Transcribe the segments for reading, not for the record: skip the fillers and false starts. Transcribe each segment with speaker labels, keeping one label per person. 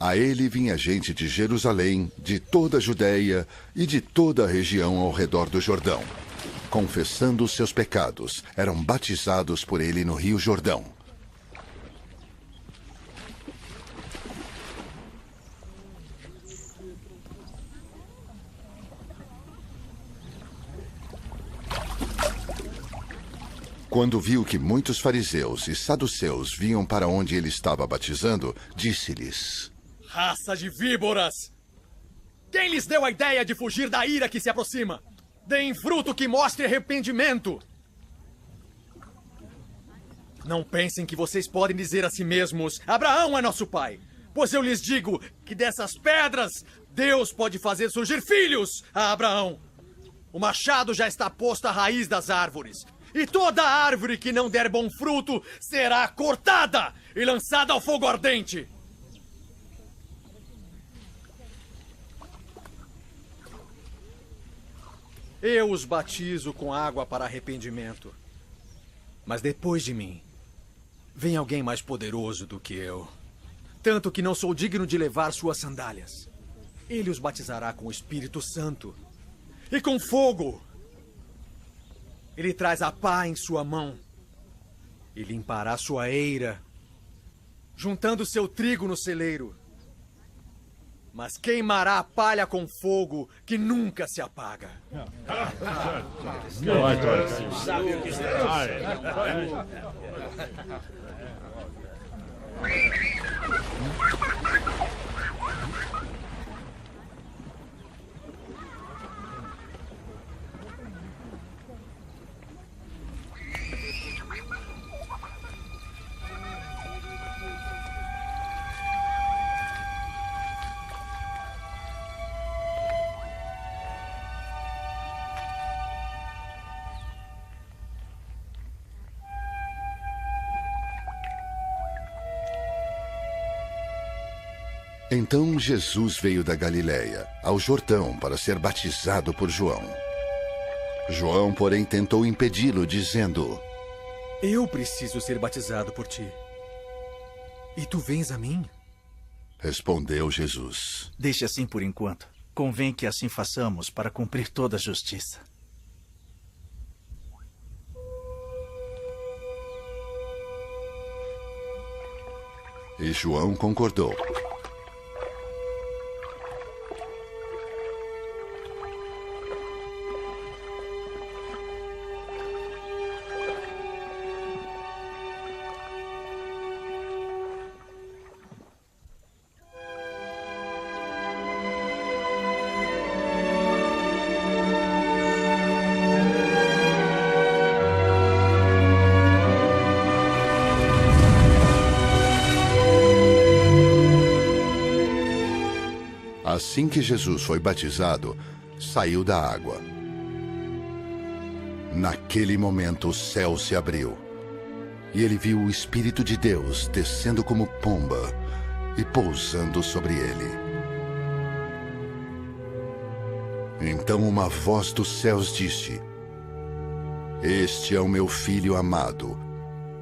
Speaker 1: A ele vinha gente de Jerusalém, de toda a Judéia e de toda a região ao redor do Jordão. Confessando os seus pecados, eram batizados por ele no Rio Jordão. Quando viu que muitos fariseus e saduceus vinham para onde ele estava batizando, disse-lhes:
Speaker 2: Raça de víboras! Quem lhes deu a ideia de fugir da ira que se aproxima? Deem fruto que mostre arrependimento. Não pensem que vocês podem dizer a si mesmos: Abraão é nosso pai. Pois eu lhes digo que dessas pedras Deus pode fazer surgir filhos a Abraão. O machado já está posto à raiz das árvores. E toda árvore que não der bom fruto será cortada e lançada ao fogo ardente. Eu os batizo com água para arrependimento. Mas depois de mim, vem alguém mais poderoso do que eu. Tanto que não sou digno de levar suas sandálias. Ele os batizará com o Espírito Santo e com fogo. Ele traz a pá em sua mão e limpará sua eira, juntando seu trigo no celeiro. Mas queimará a palha com fogo que nunca se apaga.
Speaker 1: Então Jesus veio da Galiléia ao Jordão para ser batizado por João. João, porém, tentou impedi-lo, dizendo:
Speaker 2: Eu preciso ser batizado por ti. E tu vens a mim?
Speaker 1: Respondeu Jesus:
Speaker 3: Deixe assim por enquanto. Convém que assim façamos para cumprir toda a justiça.
Speaker 1: E João concordou. Assim que Jesus foi batizado, saiu da água. Naquele momento o céu se abriu, e ele viu o Espírito de Deus descendo como pomba e pousando sobre ele. Então uma voz dos céus disse: Este é o meu Filho amado,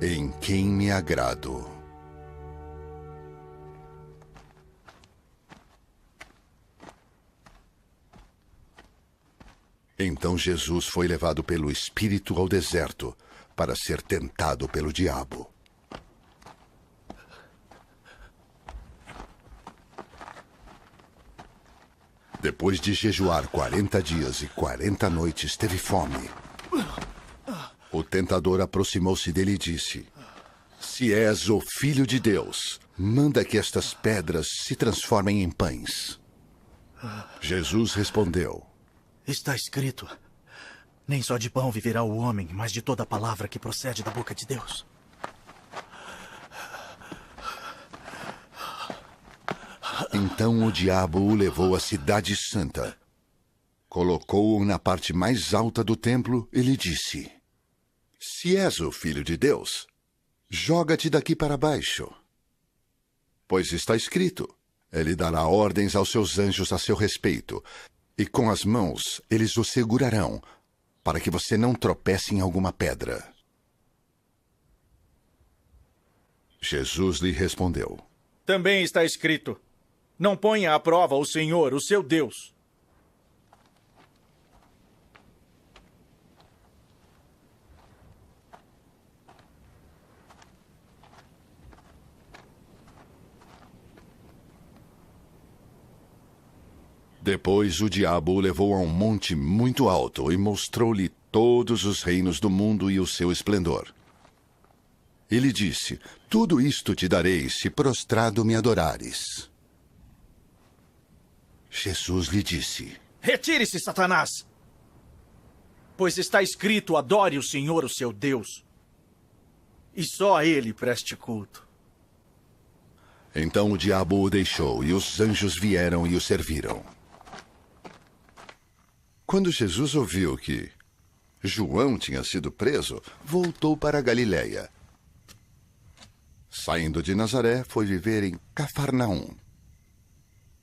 Speaker 1: em quem me agrado. Então Jesus foi levado pelo Espírito ao deserto para ser tentado pelo diabo. Depois de jejuar 40 dias e 40 noites, teve fome. O tentador aproximou-se dele e disse: Se és o Filho de Deus, manda que estas pedras se transformem em pães. Jesus respondeu:
Speaker 3: Está escrito: Nem só de pão viverá o homem, mas de toda palavra que procede da boca de Deus.
Speaker 1: Então o diabo o levou à cidade santa, colocou-o na parte mais alta do templo e lhe disse: Se és o Filho de Deus, joga-te daqui para baixo. Pois está escrito: Ele dará ordens aos seus anjos a seu respeito, e com as mãos eles o segurarão, para que você não tropece em alguma pedra. Jesus lhe respondeu:
Speaker 4: Também está escrito:
Speaker 3: Não ponha à prova o Senhor, o seu Deus.
Speaker 1: Depois o diabo o levou a um monte muito alto e mostrou-lhe todos os reinos do mundo e o seu esplendor. Ele disse: tudo isto te darei se prostrado me adorares. Jesus lhe disse:
Speaker 3: Retire-se, Satanás! Pois está escrito: adore o Senhor, o seu Deus, e só a ele preste culto.
Speaker 1: Então o diabo o deixou e os anjos vieram e o serviram. Quando Jesus ouviu que João tinha sido preso, voltou para a Galiléia. Saindo de Nazaré, foi viver em Cafarnaum,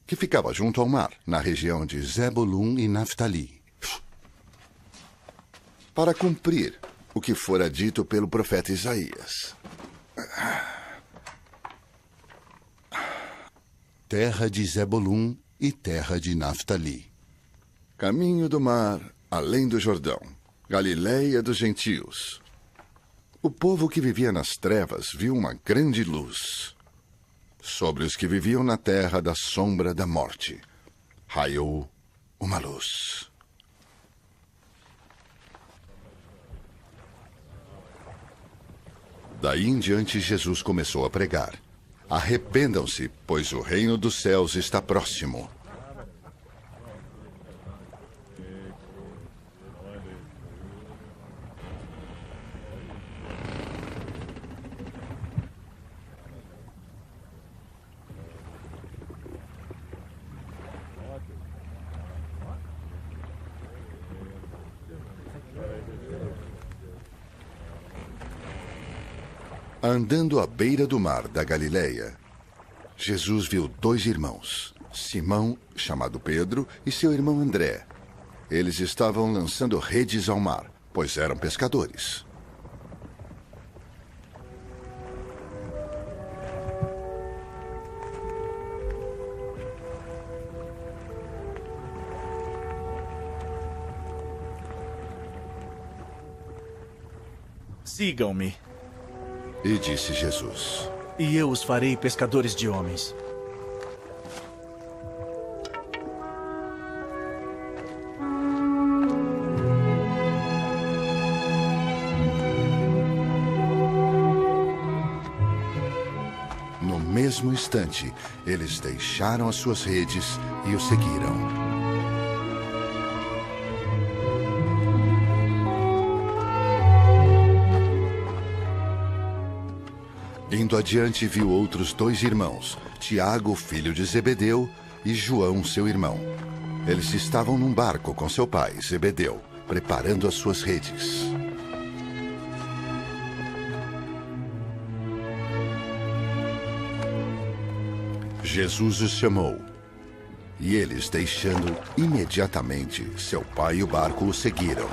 Speaker 1: que ficava junto ao mar, na região de Zebulun e Naftali, para cumprir o que fora dito pelo profeta Isaías. Terra de Zebulun e terra de Naftali, caminho do mar, além do Jordão, Galiléia dos gentios. O povo que vivia nas trevas viu uma grande luz. Sobre os que viviam na terra da sombra da morte, raiou uma luz. Daí em diante, Jesus começou a pregar: arrependam-se, pois o reino dos céus está próximo. Andando à beira do mar da Galiléia, Jesus viu dois irmãos, Simão, chamado Pedro, e seu irmão André. Eles estavam lançando redes ao mar, pois eram pescadores.
Speaker 3: Sigam-me.
Speaker 1: E disse Jesus:
Speaker 3: E eu os farei pescadores de homens.
Speaker 1: No mesmo instante, eles deixaram as suas redes e o seguiram. Indo adiante, viu outros dois irmãos, Tiago, filho de Zebedeu, e João, seu irmão. Eles estavam num barco com seu pai, Zebedeu, preparando as suas redes. Jesus os chamou, e eles, deixando imediatamente seu pai e o barco, o seguiram.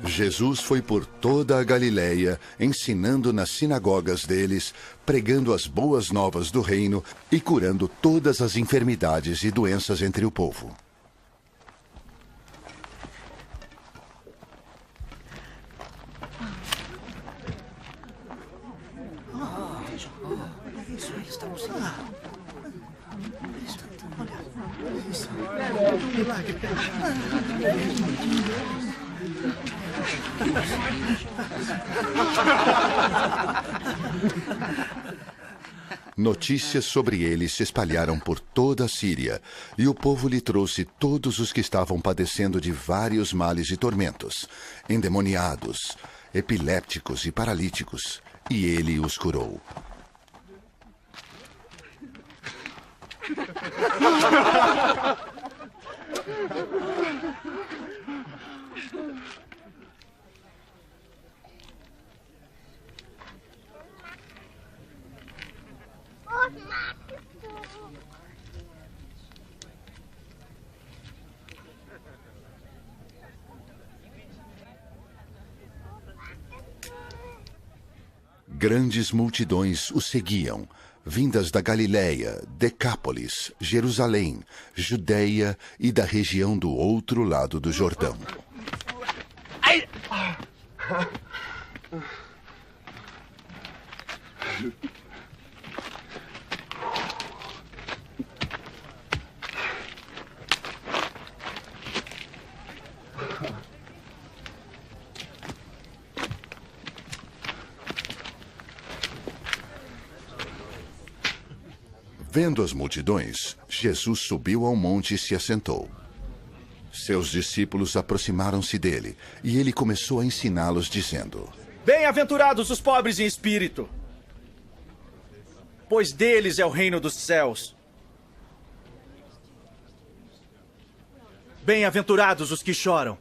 Speaker 1: Jesus foi por toda a Galiléia, ensinando nas sinagogas deles, pregando as boas novas do reino e curando todas as enfermidades e doenças entre o povo. Notícias sobre ele se espalharam por toda a Síria, e o povo lhe trouxe todos os que estavam padecendo de vários males e tormentos, endemoniados, epilépticos e paralíticos, e ele os curou. Grandes multidões o seguiam, vindas da Galiléia, Decápolis, Jerusalém, Judeia e da região do outro lado do Jordão. Vendo as multidões, Jesus subiu ao monte e se assentou. Seus discípulos aproximaram-se dele, e ele começou a ensiná-los, dizendo:
Speaker 3: Bem-aventurados os pobres em espírito, pois deles é o reino dos céus. Bem-aventurados os que choram,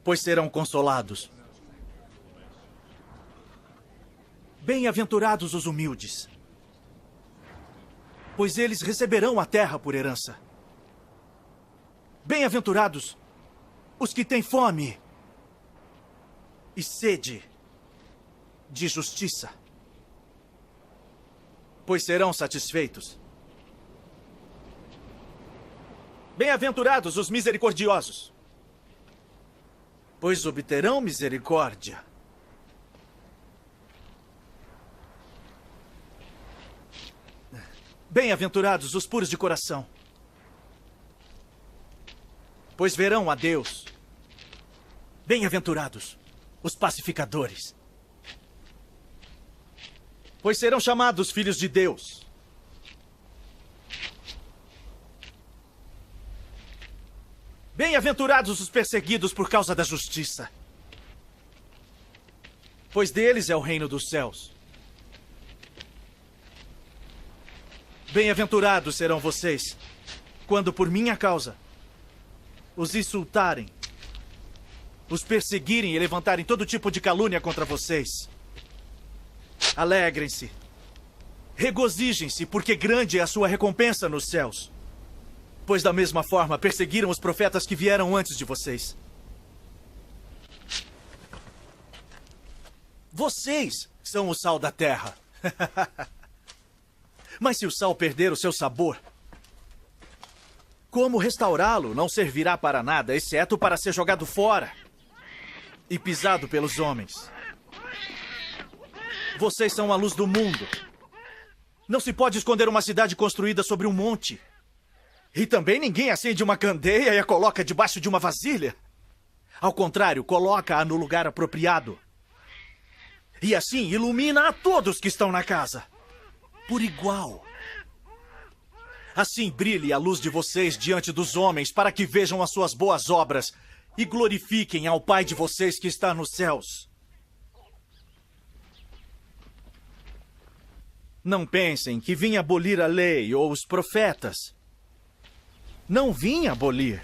Speaker 3: pois serão consolados. Bem-aventurados os humildes, pois eles receberão a terra por herança. Bem-aventurados os que têm fome e sede de justiça, pois serão satisfeitos. Bem-aventurados os misericordiosos, pois obterão misericórdia. Bem-aventurados os puros de coração, pois verão a Deus. Bem-aventurados os pacificadores, pois serão chamados filhos de Deus. Bem-aventurados os perseguidos por causa da justiça, pois deles é o reino dos céus. Bem-aventurados serão vocês, quando por minha causa os insultarem, os perseguirem e levantarem todo tipo de calúnia contra vocês. Alegrem-se, regozijem-se, porque grande é a sua recompensa nos céus. Pois da mesma forma perseguiram os profetas que vieram antes de vocês. Vocês são o sal da terra. Mas se o sal perder o seu sabor, como restaurá-lo não servirá para nada, exceto para ser jogado fora e pisado pelos homens. Vocês são a luz do mundo. Não se pode esconder uma cidade construída sobre um monte. E também ninguém acende uma candeia e a coloca debaixo de uma vasilha. Ao contrário, coloca-a no lugar apropriado. E assim ilumina a todos que estão na casa, por igual. Assim brilhe a luz de vocês diante dos homens, para que vejam as suas boas obras e glorifiquem ao Pai de vocês que está nos céus. Não pensem que vim abolir a lei ou os profetas. Não vim abolir,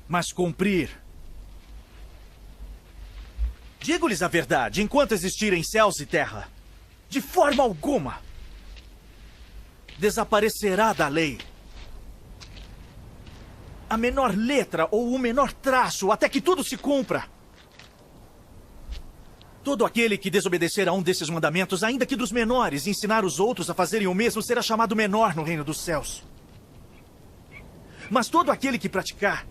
Speaker 3: mas cumprir. Digo-lhes a verdade, enquanto existirem céus e terra, de forma alguma desaparecerá da lei a menor letra ou o menor traço, até que tudo se cumpra. Todo aquele que desobedecer a um desses mandamentos, ainda que dos menores, e ensinar os outros a fazerem o mesmo, será chamado menor no reino dos céus. Mas todo aquele que praticar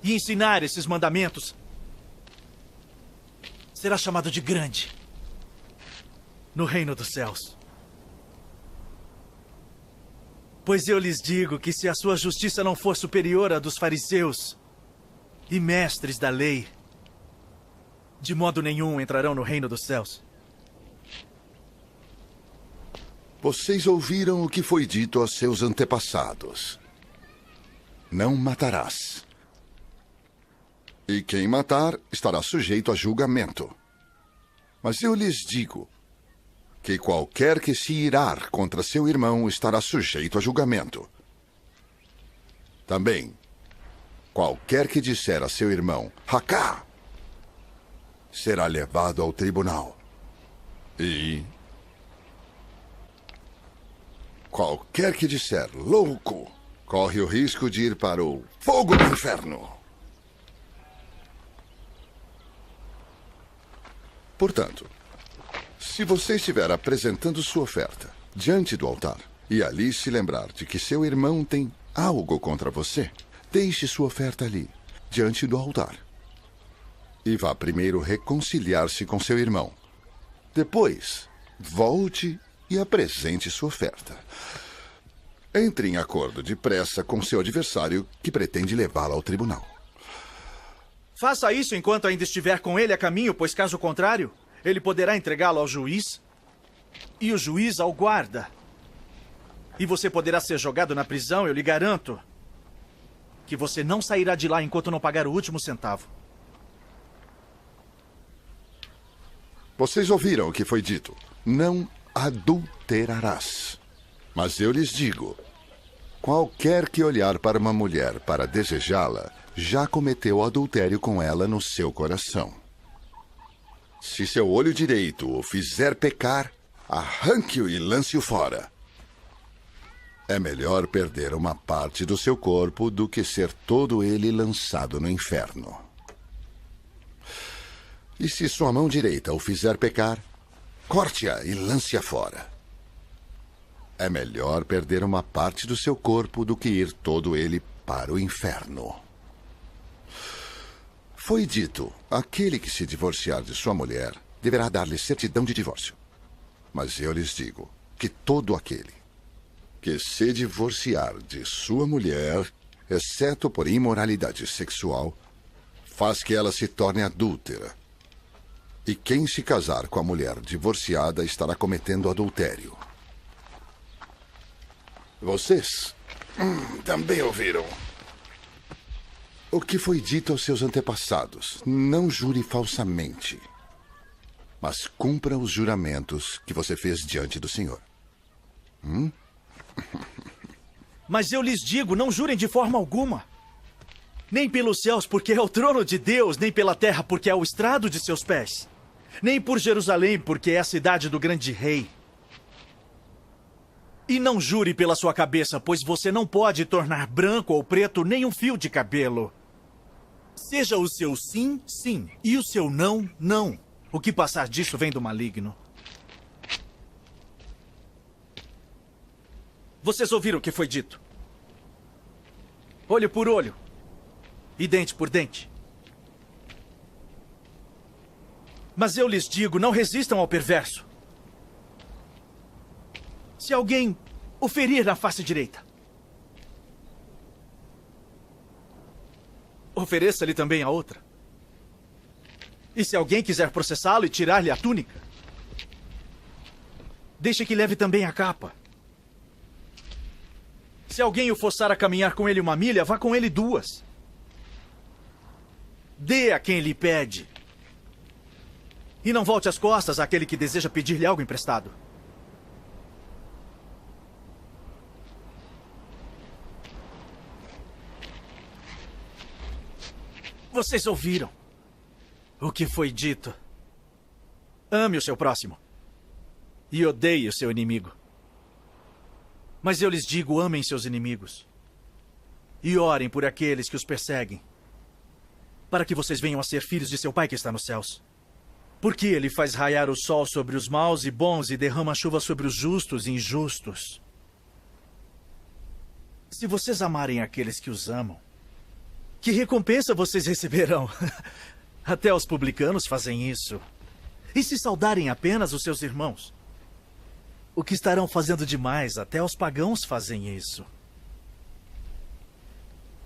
Speaker 3: e ensinar esses mandamentos será chamado de grande no reino dos céus. Pois eu lhes digo que se a sua justiça não for superior à dos fariseus e mestres da lei, de modo nenhum entrarão no reino dos céus.
Speaker 1: Vocês ouviram o que foi dito aos seus antepassados: não matarás. E quem matar estará sujeito a julgamento. Mas eu lhes digo que qualquer que se irar contra seu irmão estará sujeito a julgamento. Também, qualquer que disser a seu irmão, Racá, será levado ao tribunal. E qualquer que disser, louco, corre o risco de ir para o fogo do inferno. Portanto, se você estiver apresentando sua oferta diante do altar e ali se lembrar de que seu irmão tem algo contra você, deixe sua oferta ali, diante do altar. E vá primeiro reconciliar-se com seu irmão. Depois, volte e apresente sua oferta. Entre em acordo depressa com seu adversário que pretende levá-lo ao tribunal.
Speaker 3: Faça isso enquanto ainda estiver com ele a caminho, pois caso contrário, ele poderá entregá-lo ao juiz e o juiz ao guarda. E você poderá ser jogado na prisão, eu lhe garanto que você não sairá de lá enquanto não pagar o último centavo.
Speaker 1: Vocês ouviram o que foi dito. Não adulterarás. Mas eu lhes digo, qualquer que olhar para uma mulher para desejá-la, já cometeu adultério com ela no seu coração. Se seu olho direito o fizer pecar, arranque-o e lance-o fora. É melhor perder uma parte do seu corpo do que ser todo ele lançado no inferno. E se sua mão direita o fizer pecar, corte-a e lance-a fora. É melhor perder uma parte do seu corpo do que ir todo ele para o inferno. Foi dito, aquele que se divorciar de sua mulher deverá dar-lhe certidão de divórcio. Mas eu lhes digo que todo aquele que se divorciar de sua mulher, exceto por imoralidade sexual, faz que ela se torne adúltera. E quem se casar com a mulher divorciada estará cometendo adultério. Vocês também ouviram o que foi dito aos seus antepassados. Não jure falsamente, mas cumpra os juramentos que você fez diante do Senhor.
Speaker 3: Mas eu lhes digo, não jurem de forma alguma. Nem pelos céus, porque é o trono de Deus, nem pela terra, porque é o estrado de seus pés. Nem por Jerusalém, porque é a cidade do grande rei. E não jure pela sua cabeça, pois você não pode tornar branco ou preto nem um fio de cabelo. Seja o seu sim, sim, e o seu não, não. O que passar disso vem do maligno. Vocês ouviram o que foi dito? Olho por olho e dente por dente. Mas eu lhes digo, não resistam ao perverso. Se alguém o ferir na face direita, ofereça-lhe também a outra. E se alguém quiser processá-lo e tirar-lhe a túnica, deixe que leve também a capa. Se alguém o forçar a caminhar com ele 1 milha, vá com ele 2. Dê a quem lhe pede. E não volte as costas àquele que deseja pedir-lhe algo emprestado. Vocês ouviram o que foi dito. Ame o seu próximo e odeie o seu inimigo. Mas eu lhes digo, amem seus inimigos e orem por aqueles que os perseguem, para que vocês venham a ser filhos de seu Pai que está nos céus. Porque ele faz raiar o sol sobre os maus e bons e derrama chuva sobre os justos e injustos. Se vocês amarem aqueles que os amam, que recompensa vocês receberão? Até os publicanos fazem isso. E se saudarem apenas os seus irmãos, o que estarão fazendo demais? Até os pagãos fazem isso.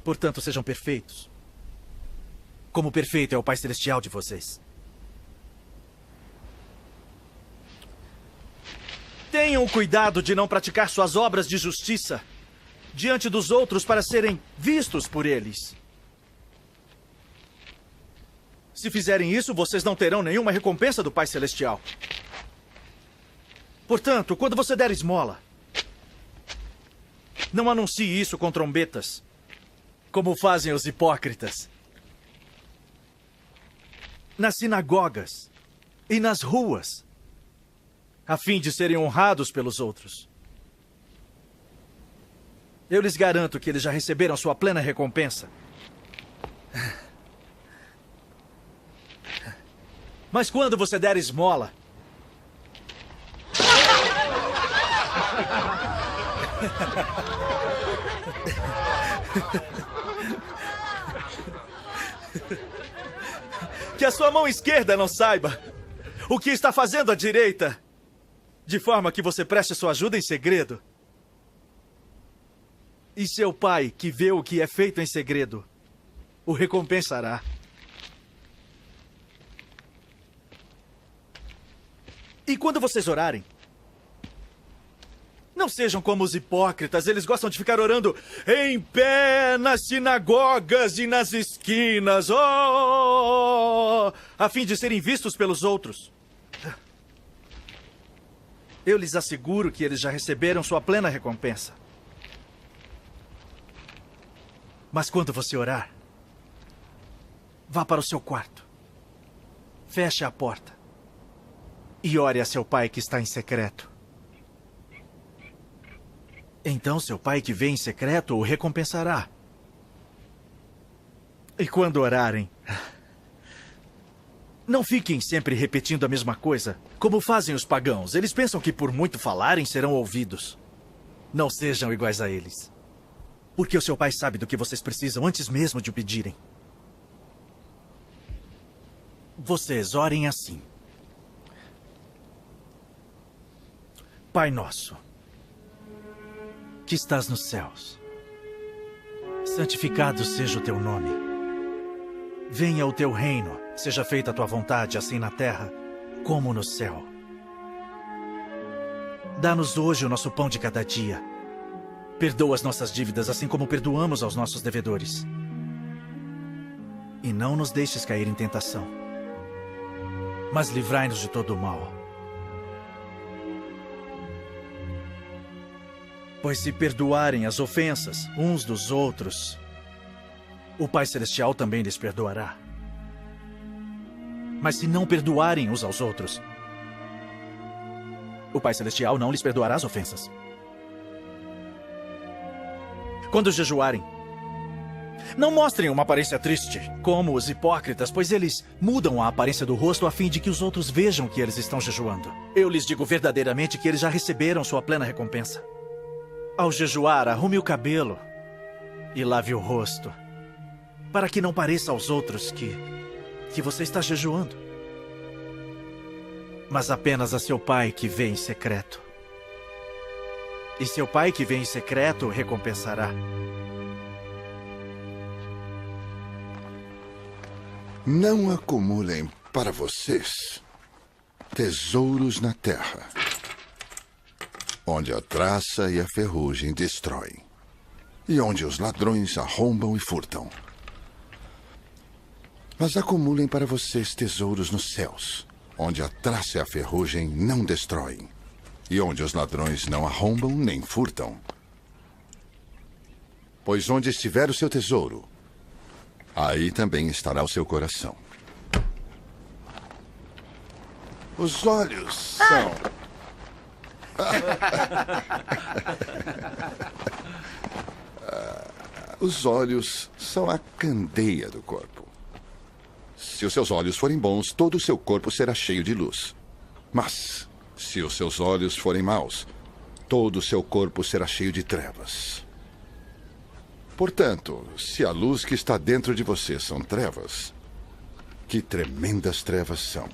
Speaker 3: Portanto, sejam perfeitos, como perfeito é o Pai Celestial de vocês. Tenham cuidado de não praticar suas obras de justiça diante dos outros para serem vistos por eles. Se fizerem isso, vocês não terão nenhuma recompensa do Pai Celestial. Portanto, quando você der esmola, não anuncie isso com trombetas, como fazem os hipócritas. Nas sinagogas e nas ruas, a fim de serem honrados pelos outros. Eu lhes garanto que eles já receberam sua plena recompensa. Mas quando você der esmola, que a sua mão esquerda não saiba o que está fazendo a direita, de forma que você preste sua ajuda em segredo. E seu pai, que vê o que é feito em segredo, o recompensará. E quando vocês orarem, não sejam como os hipócritas. Eles gostam de ficar orando em pé nas sinagogas e nas esquinas, a fim de serem vistos pelos outros. Eu lhes asseguro que eles já receberam sua plena recompensa. Mas quando você orar, vá para o seu quarto, feche a porta e ore a seu pai que está em secreto. Então seu pai que vê em secreto o recompensará. E quando orarem, não fiquem sempre repetindo a mesma coisa, como fazem os pagãos. Eles pensam que por muito falarem serão ouvidos. Não sejam iguais a eles. Porque o seu pai sabe do que vocês precisam antes mesmo de o pedirem. Vocês orem assim. Pai nosso, que estás nos céus, santificado seja o teu nome. Venha o teu reino, seja feita a tua vontade, assim na terra como no céu. Dá-nos hoje o nosso pão de cada dia. Perdoa as nossas dívidas, assim como perdoamos aos nossos devedores. E não nos deixes cair em tentação, mas livrai-nos de todo o mal. Pois se perdoarem as ofensas uns dos outros, o Pai Celestial também lhes perdoará. Mas se não perdoarem uns aos outros, o Pai Celestial não lhes perdoará as ofensas. Quando jejuarem, não mostrem uma aparência triste, como os hipócritas, pois eles mudam a aparência do rosto a fim de que os outros vejam que eles estão jejuando. Eu lhes digo verdadeiramente que eles já receberam sua plena recompensa. Ao jejuar, arrume o cabelo e lave o rosto, para que não pareça aos outros que você está jejuando, mas apenas a seu pai que vê em secreto. E seu pai que vê em secreto o recompensará.
Speaker 1: Não acumulem para vocês tesouros na terra, onde a traça e a ferrugem destroem, e onde os ladrões arrombam e furtam. Mas acumulem para vocês tesouros nos céus, onde a traça e a ferrugem não destroem, e onde os ladrões não arrombam nem furtam. Pois onde estiver o seu tesouro, aí também estará o seu coração. Os olhos são... Os olhos são a candeia do corpo. Se os seus olhos forem bons, todo o seu corpo será cheio de luz. Mas, se os seus olhos forem maus, todo o seu corpo será cheio de trevas. Portanto, se a luz que está dentro de você são trevas, que tremendas trevas são.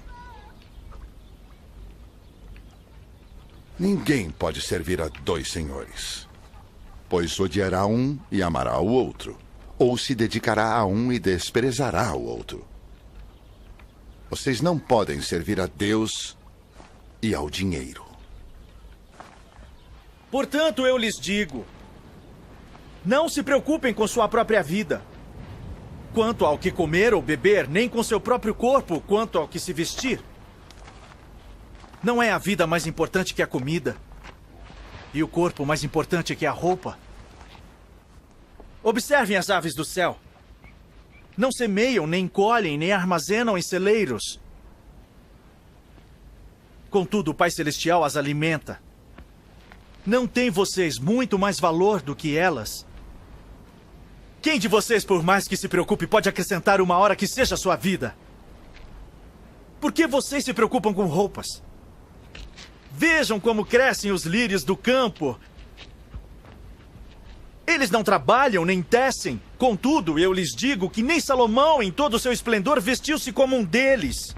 Speaker 1: Ninguém pode servir a dois senhores, pois odiará um e amará o outro, ou se dedicará a um e desprezará o outro. Vocês não podem servir a Deus e ao dinheiro.
Speaker 3: Portanto, eu lhes digo, não se preocupem com sua própria vida, quanto ao que comer ou beber, nem com seu próprio corpo, quanto ao que se vestir. Não é a vida mais importante que a comida? E o corpo mais importante que a roupa? Observem as aves do céu. Não semeiam, nem colhem, nem armazenam em celeiros. Contudo, o Pai Celestial as alimenta. Não tem vocês muito mais valor do que elas? Quem de vocês, por mais que se preocupe, pode acrescentar uma hora que seja a sua vida? Por que vocês se preocupam com roupas? Vejam como crescem os lírios do campo. Eles não trabalham nem tecem. Contudo, eu lhes digo que nem Salomão, em todo o seu esplendor, vestiu-se como um deles.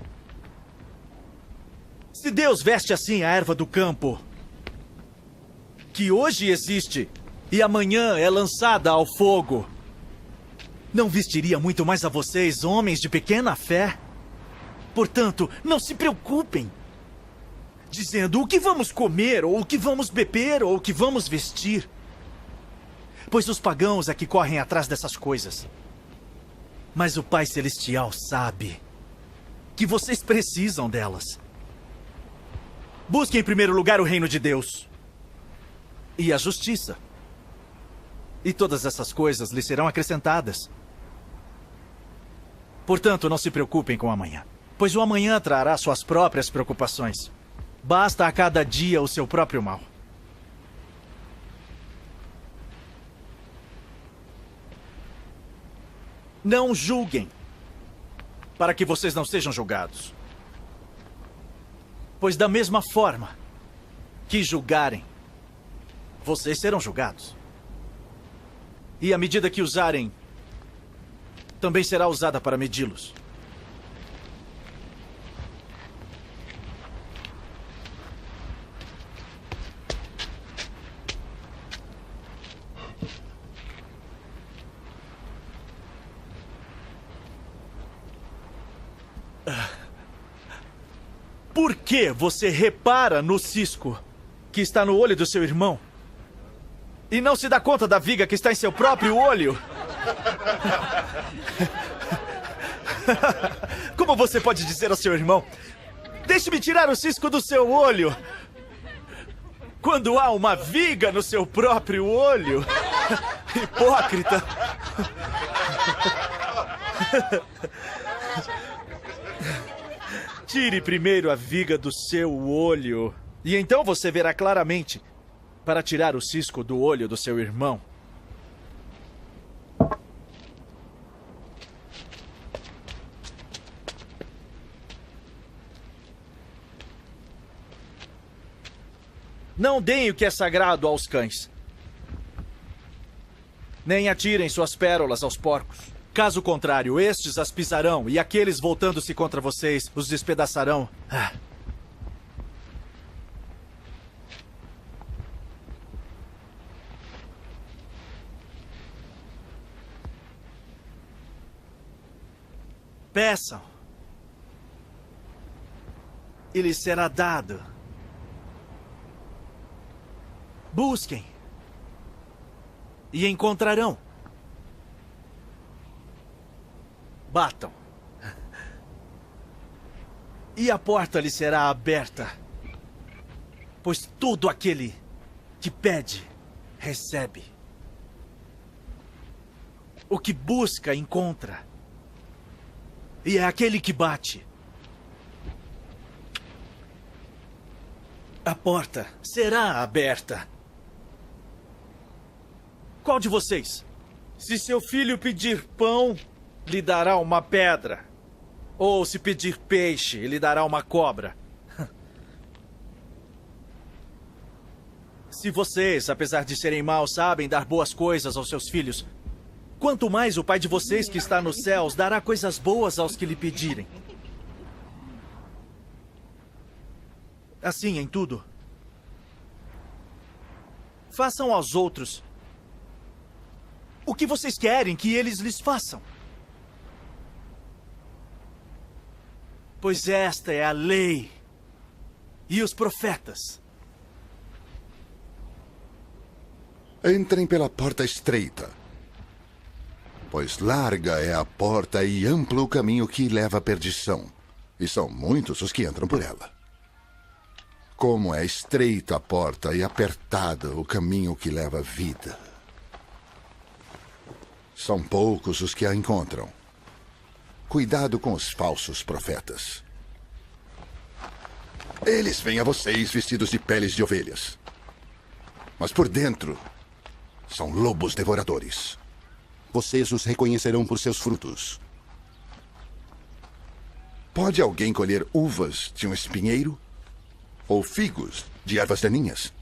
Speaker 3: Se Deus veste assim a erva do campo, que hoje existe e amanhã é lançada ao fogo, não vestiria muito mais a vocês, homens de pequena fé? Portanto, não se preocupem, dizendo o que vamos comer, ou o que vamos beber, ou o que vamos vestir. Pois os pagãos é que correm atrás dessas coisas. Mas o Pai Celestial sabe que vocês precisam delas. Busquem em primeiro lugar o reino de Deus e a justiça. E todas essas coisas lhes serão acrescentadas. Portanto, não se preocupem com o amanhã, pois o amanhã trará suas próprias preocupações. Basta a cada dia o seu próprio mal. Não julguem, para que vocês não sejam julgados. Pois da mesma forma que julgarem, vocês serão julgados. E a medida que usarem, também será usada para medi-los. Por que você repara no cisco que está no olho do seu irmão e não se dá conta da viga que está em seu próprio olho? Como você pode dizer ao seu irmão: deixe-me tirar o cisco do seu olho, quando há uma viga no seu próprio olho? Hipócrita! Tire primeiro a viga do seu olho, e então você verá claramente para tirar o cisco do olho do seu irmão. Não deem o que é sagrado aos cães, nem atirem suas pérolas aos porcos. Caso contrário, estes as pisarão, e aqueles voltando-se contra vocês os despedaçarão. Peçam, e lhes será dado. Busquem, e encontrarão. Batam, e a porta lhe será aberta. Pois todo aquele que pede, recebe. O que busca, encontra. E é aquele que bate. A porta será aberta. Qual de vocês, se seu filho pedir pão, lhe dará uma pedra? Ou se pedir peixe, lhe dará uma cobra? Se vocês, apesar de serem maus, sabem dar boas coisas aos seus filhos, quanto mais o Pai de vocês que está nos céus dará coisas boas aos que lhe pedirem. Assim em tudo, façam aos outros o que vocês querem que eles lhes façam. Pois esta é a lei e os profetas.
Speaker 1: Entrem pela porta estreita, pois larga é a porta e amplo o caminho que leva à perdição, e são muitos os que entram por ela. Como é estreita a porta e apertada o caminho que leva à vida. São poucos os que a encontram. Cuidado com os falsos profetas. Eles vêm a vocês vestidos de peles de ovelhas. Mas por dentro, são lobos devoradores.
Speaker 4: Vocês os reconhecerão por seus frutos.
Speaker 1: Pode alguém colher uvas de um espinheiro? Ou figos de ervas daninhas?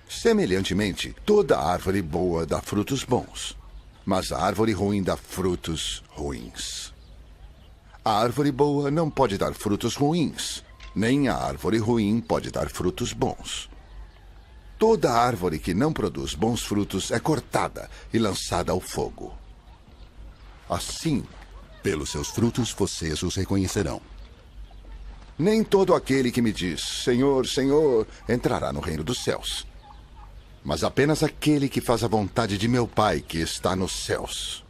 Speaker 1: Semelhantemente, toda árvore boa dá frutos bons, mas a árvore ruim dá frutos ruins. A árvore boa não pode dar frutos ruins, nem a árvore ruim pode dar frutos bons. Toda árvore que não produz bons frutos é cortada e lançada ao fogo. Assim,
Speaker 4: pelos seus frutos vocês os reconhecerão.
Speaker 1: nem todo aquele que me diz, Senhor, Senhor, entrará no reino dos céus, mas apenas aquele que faz a vontade de meu Pai que está nos céus.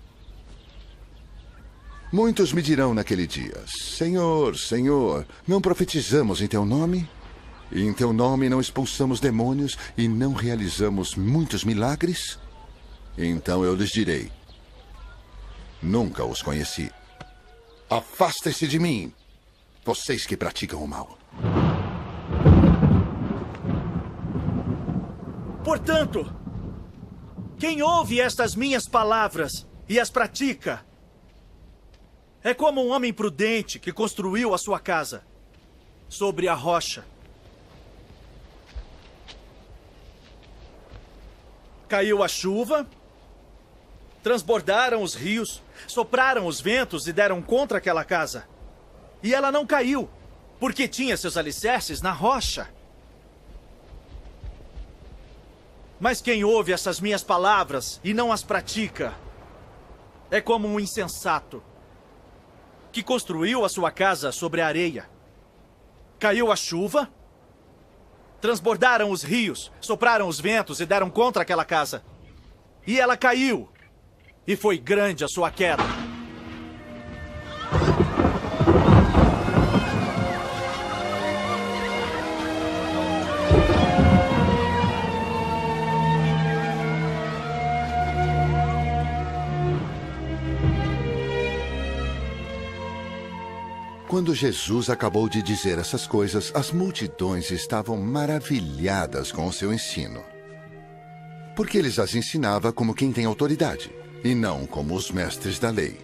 Speaker 1: Muitos me dirão naquele dia, Senhor, Senhor, não profetizamos em teu nome? E em teu nome não expulsamos demônios e não realizamos muitos milagres? Então eu lhes direi, nunca os conheci. Afastem-se de mim, vocês que praticam o mal.
Speaker 3: Portanto, quem ouve estas minhas palavras e as pratica é como um homem prudente que construiu a sua casa sobre a rocha. Caiu a chuva, transbordaram os rios, sopraram os ventos e deram contra aquela casa. E ela não caiu, porque tinha seus alicerces na rocha. Mas quem ouve essas minhas palavras e não as pratica é como um insensato que construiu a sua casa sobre a areia. Caiu a chuva, transbordaram os rios, sopraram os ventos e deram contra aquela casa. E ela caiu, e foi grande a sua queda.
Speaker 1: Quando Jesus acabou de dizer essas coisas, as multidões estavam maravilhadas com o seu ensino. Porque ele as ensinava como quem tem autoridade, e não como os mestres da lei.